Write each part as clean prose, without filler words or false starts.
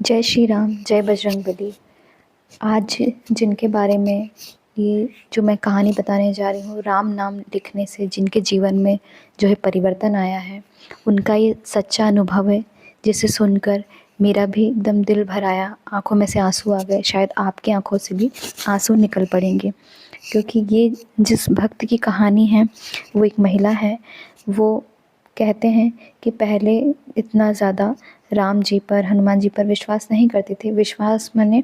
जय श्री राम, जय बजरंगबली। आज जिनके बारे में ये जो मैं कहानी बताने जा रही हूँ, राम नाम लिखने से जिनके जीवन में जो है परिवर्तन आया है, उनका ये सच्चा अनुभव है, जिसे सुनकर मेरा भी एकदम दिल भर आया, आँखों में से आँसू आ गए। शायद आपकी आँखों से भी आँसू निकल पड़ेंगे, क्योंकि ये जिस भक्त की कहानी है, वो एक महिला है। वो कहते हैं कि पहले इतना ज़्यादा राम जी पर, हनुमान जी पर विश्वास नहीं करती थी। विश्वास माने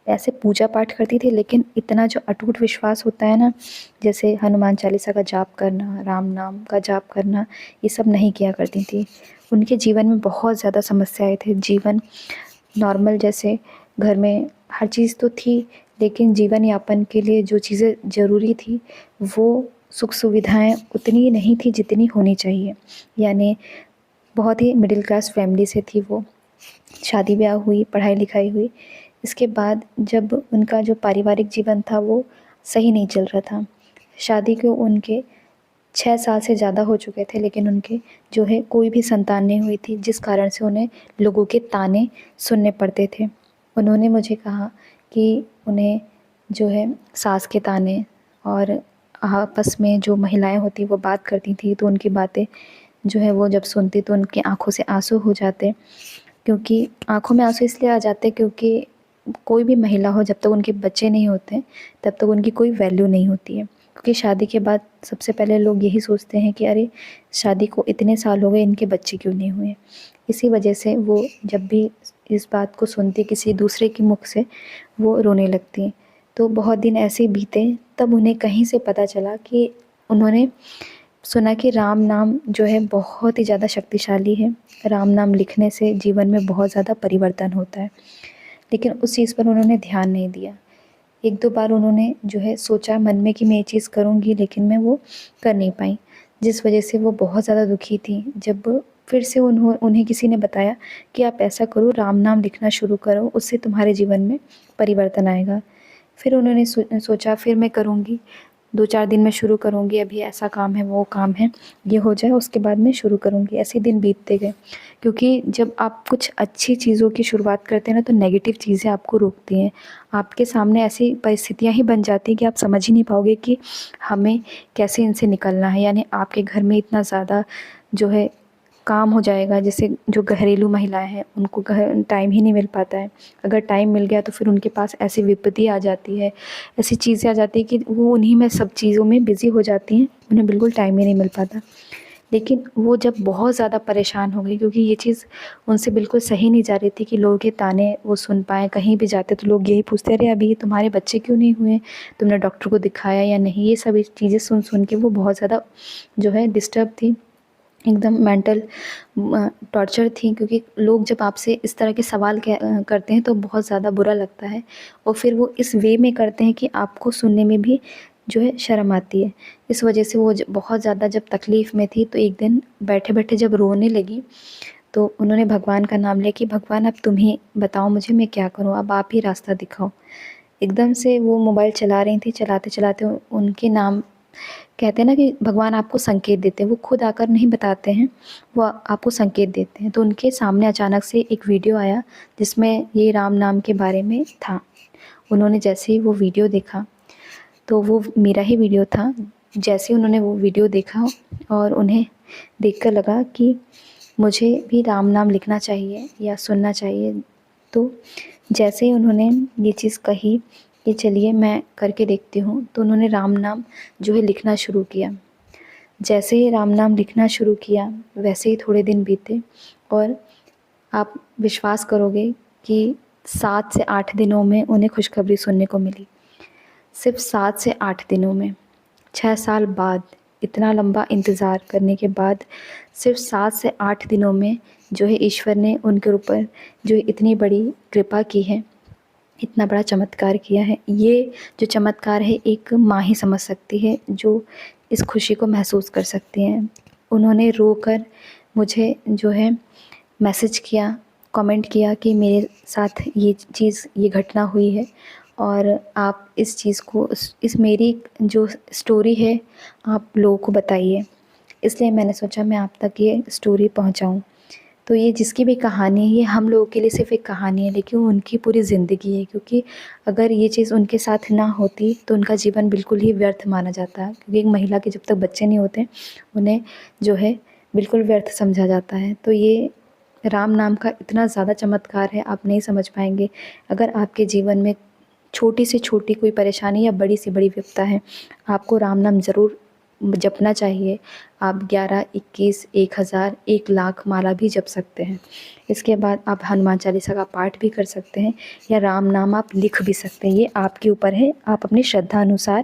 ऐसे पूजा पाठ करती थी, लेकिन इतना जो अटूट विश्वास होता है ना, जैसे हनुमान चालीसा का जाप करना, राम नाम का जाप करना, ये सब नहीं किया करती थी। उनके जीवन में बहुत ज़्यादा समस्याएं थे। जीवन नॉर्मल, जैसे घर में हर चीज़ तो थी, लेकिन जीवन यापन के लिए जो चीज़ें ज़रूरी थी, वो सुख सुविधाएं उतनी नहीं थी जितनी होनी चाहिए। यानी बहुत ही मिडिल क्लास फैमिली से थी वो। शादी ब्याह हुई, पढ़ाई लिखाई हुई। इसके बाद जब उनका जो पारिवारिक जीवन था वो सही नहीं चल रहा था। शादी को उनके 6 साल से ज़्यादा हो चुके थे, लेकिन उनके जो है कोई भी संतान नहीं हुई थी, जिस कारण से उन्हें लोगों के ताने सुनने पड़ते थे। उन्होंने मुझे कहा कि उन्हें जो है सास के ताने, और आपस में जो महिलाएं होती वो बात करती थी, तो उनकी बातें जो है वो जब सुनती तो उनकी आँखों से आंसू हो जाते। क्योंकि आँखों में आंसू इसलिए आ जाते क्योंकि कोई भी महिला हो, जब तक उनके बच्चे नहीं होते तब तक उनकी कोई वैल्यू नहीं होती है। क्योंकि शादी के बाद सबसे पहले लोग यही सोचते हैं कि अरे, शादी को इतने साल हो गए, इनके बच्चे क्यों नहीं हुए। इसी वजह से वो जब भी इस बात को सुनती किसी दूसरे के मुख से, वो रोने लगती। तो बहुत दिन ऐसे बीते, तब उन्हें कहीं से पता चला कि उन्होंने सुना कि राम नाम जो है बहुत ही ज़्यादा शक्तिशाली है। राम नाम लिखने से जीवन में बहुत ज़्यादा परिवर्तन होता है। लेकिन उस चीज़ पर उन्होंने ध्यान नहीं दिया। 1-2 बार उन्होंने जो है सोचा मन में कि मैं ये चीज़ करूँगी, लेकिन मैं वो कर नहीं पाई, जिस वजह से वो बहुत ज़्यादा दुखी थी। जब फिर से उन्हें किसी ने बताया कि आप ऐसा करो, राम नाम लिखना शुरू करो, उससे तुम्हारे जीवन में परिवर्तन आएगा। फिर उन्होंने सोचा फिर मैं करूँगी, 2-4 दिन में शुरू करूँगी, अभी ऐसा काम है, वो काम है, ये हो जाए उसके बाद मैं शुरू करूँगी। ऐसे दिन बीतते गए, क्योंकि जब आप कुछ अच्छी चीज़ों की शुरुआत करते हैं ना, तो नेगेटिव चीज़ें आपको रोकती हैं। आपके सामने ऐसी परिस्थितियाँ ही बन जाती हैं कि आप समझ ही नहीं पाओगे कि हमें कैसे इनसे निकलना है। यानी आपके घर में इतना ज़्यादा जो है काम हो जाएगा, जैसे जो घरेलू महिलाएं हैं उनको टाइम ही नहीं मिल पाता है। अगर टाइम मिल गया तो फिर उनके पास ऐसी विपत्ति आ जाती है, ऐसी चीज़ें आ जाती है कि वो उन्हीं में सब चीज़ों में बिज़ी हो जाती हैं, उन्हें बिल्कुल टाइम ही नहीं मिल पाता। लेकिन वो जब बहुत ज़्यादा परेशान हो गई, क्योंकि ये चीज़ उनसे बिल्कुल सही नहीं जा रही थी कि लोगों के ताने वो सुन पाएँ। कहीं भी जाते तो लोग यही पूछते, अरे अभी तुम्हारे बच्चे क्यों नहीं हुए, तुमने डॉक्टर को दिखाया या नहीं। ये सभी चीज़ें सुन सुन के वो बहुत ज़्यादा जो है डिस्टर्ब थी, एकदम मेंटल टॉर्चर थी। क्योंकि लोग जब आपसे इस तरह के सवाल करते हैं तो बहुत ज़्यादा बुरा लगता है, और फिर वो इस वे में करते हैं कि आपको सुनने में भी जो है शर्म आती है। इस वजह से वो बहुत ज़्यादा जब तकलीफ़ में थी, तो एक दिन बैठे बैठे जब रोने लगी, तो उन्होंने भगवान का नाम लिया कि भगवान, अब तुम ही बताओ मुझे, मैं क्या करूँ, अब आप ही रास्ता दिखाओ। एकदम से वो मोबाइल चला रही थी, चलाते चलाते उनके नाम, कहते हैं ना कि भगवान आपको संकेत देते हैं, वो खुद आकर नहीं बताते हैं, वो आपको संकेत देते हैं। तो उनके सामने अचानक से एक वीडियो आया, जिसमें ये राम नाम के बारे में था। उन्होंने जैसे ही वो वीडियो देखा, तो वो मेरा ही वीडियो था। जैसे ही उन्होंने वो वीडियो देखा, और उन्हें देखकर लगा कि मुझे भी राम नाम लिखना चाहिए या सुनना चाहिए। तो जैसे ही उन्होंने ये चीज़ कही कि चलिए मैं करके देखती हूँ, तो उन्होंने राम नाम जो है लिखना शुरू किया। जैसे ही राम नाम लिखना शुरू किया, वैसे ही थोड़े दिन बीते, और आप विश्वास करोगे कि 7 से 8 दिनों में उन्हें खुशखबरी सुनने को मिली। सिर्फ 7 से 8 दिनों में, 6 साल बाद, इतना लंबा इंतज़ार करने के बाद, सिर्फ 7 से 8 दिनों में जो है ईश्वर ने उनके ऊपर जो इतनी बड़ी कृपा की है, इतना बड़ा चमत्कार किया है। ये जो चमत्कार है एक माँ ही समझ सकती है, जो इस खुशी को महसूस कर सकती हैं। उन्होंने रोकर मुझे जो है मैसेज किया, कमेंट किया कि मेरे साथ ये चीज़, ये घटना हुई है, और आप इस चीज़ को, इस मेरी जो स्टोरी है, आप लोगों को बताइए। इसलिए मैंने सोचा मैं आप तक ये स्टोरी पहुंचाऊं। तो ये जिसकी भी कहानी है, ये हम लोगों के लिए सिर्फ एक कहानी है, लेकिन उनकी पूरी ज़िंदगी है, क्योंकि अगर ये चीज़ उनके साथ ना होती तो उनका जीवन बिल्कुल ही व्यर्थ माना जाता है। क्योंकि एक महिला के जब तक बच्चे नहीं होते, उन्हें जो है बिल्कुल व्यर्थ समझा जाता है। तो ये राम नाम का इतना ज़्यादा चमत्कार है, आप नहीं समझ पाएंगे। अगर आपके जीवन में छोटी से छोटी कोई परेशानी या बड़ी से बड़ी विपदा है, आपको राम नाम ज़रूर जपना चाहिए। आप 11, 21, 1000, 1,00,000 माला भी जप सकते हैं। इसके बाद आप हनुमान चालीसा का पाठ भी कर सकते हैं, या राम नाम आप लिख भी सकते हैं। ये आपके ऊपर है, आप अपनी श्रद्धा अनुसार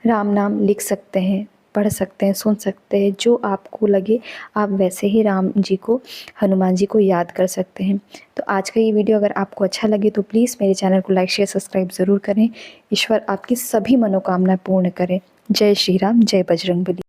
राम नाम लिख सकते हैं, पढ़ सकते हैं, सुन सकते हैं। जो आपको लगे आप वैसे ही राम जी को, हनुमान जी को याद कर सकते हैं। तो आज का ये वीडियो अगर आपको अच्छा लगे तो प्लीज़ मेरे चैनल को लाइक शेयर सब्सक्राइब ज़रूर करें। ईश्वर आपकी सभी मनोकामना पूर्ण करें। जय श्री राम, जय बजरंगबली।